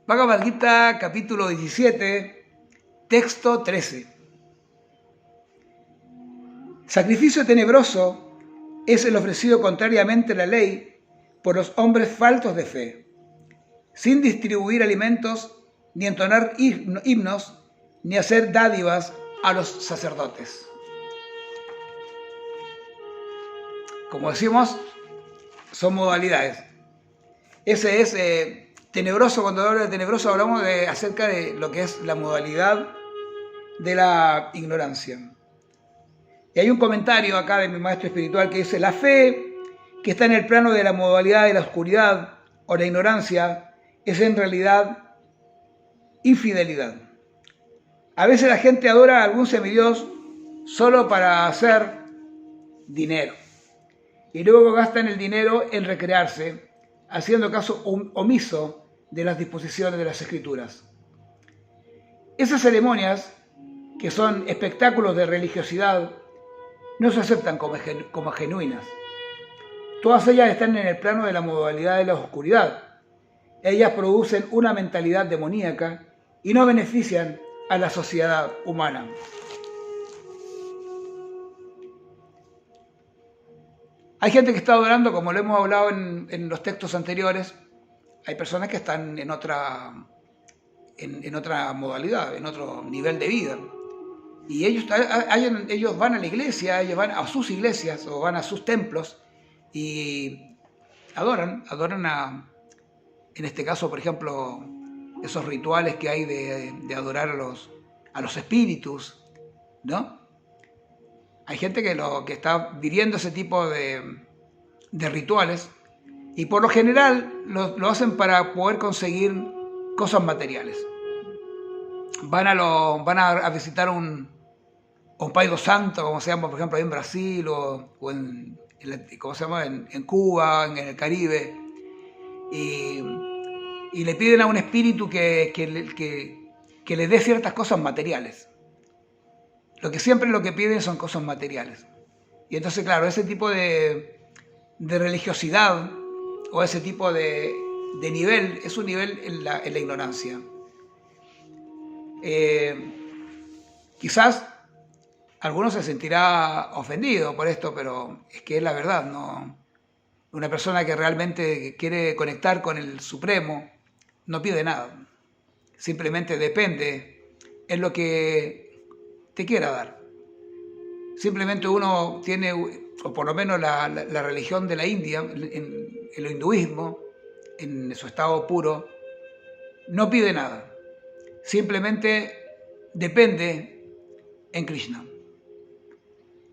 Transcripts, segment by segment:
Bhagavad Gita, capítulo 17, texto 13. Sacrificio tenebroso es el ofrecido contrariamente a la ley por los hombres faltos de fe, sin distribuir alimentos, ni entonar himnos, ni hacer dádivas a los sacerdotes. Como decimos, son modalidades. Ese es tenebroso. Cuando hablo de tenebroso hablamos acerca de lo que es la modalidad de la ignorancia. Y hay un comentario acá de mi maestro espiritual que dice: la fe que está en el plano de la modalidad de la oscuridad o la ignorancia es en realidad infidelidad. A veces la gente adora a algún semidios solo para hacer dinero y luego gastan el dinero en recrearse, haciendo caso omiso de las disposiciones de las escrituras. Esas ceremonias, que son espectáculos de religiosidad, no se aceptan como genuinas. Todas ellas están en el plano de la modalidad de la oscuridad. Ellas producen una mentalidad demoníaca y no benefician a la sociedad humana. Hay gente que está adorando, como lo hemos hablado en los textos anteriores. Hay personas que están en otra modalidad, en otro nivel de vida. Y ellos van a la iglesia, ellos van a sus iglesias o van a sus templos y adoran en este caso, por ejemplo, esos rituales que hay de adorar a los espíritus, ¿no? Hay gente que está viviendo ese tipo de rituales y por lo general lo hacen para poder conseguir cosas materiales. Van a visitar un país santo, como se llama, por ejemplo, ahí en Brasil o en Cuba, en el Caribe, y le piden a un espíritu que les dé ciertas cosas materiales. Lo que piden son cosas materiales. Y entonces, claro, ese tipo de religiosidad o ese tipo de nivel es un nivel en la ignorancia. Quizás algunos se sentirá ofendido por esto, pero es que es la verdad, ¿no? Una persona que realmente quiere conectar con el Supremo no pide nada, simplemente depende en lo que te quiera dar. Simplemente uno tiene, o por lo menos la religión de la India, en el hinduismo, en su estado puro, no pide nada, simplemente depende en Krishna.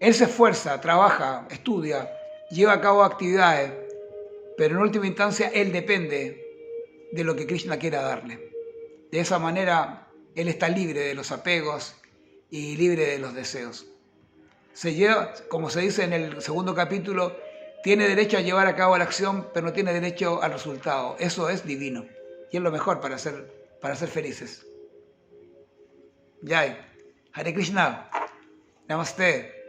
Él se esfuerza, trabaja, estudia, lleva a cabo actividades, pero en última instancia él depende de lo que Krishna quiera darle. De esa manera él está libre de los apegos y libre de los deseos. Como se dice en el segundo capítulo, tiene derecho a llevar a cabo la acción, pero no tiene derecho al resultado. Eso es divino y es lo mejor para ser felices. Jai, Hare Krishna, Namaste.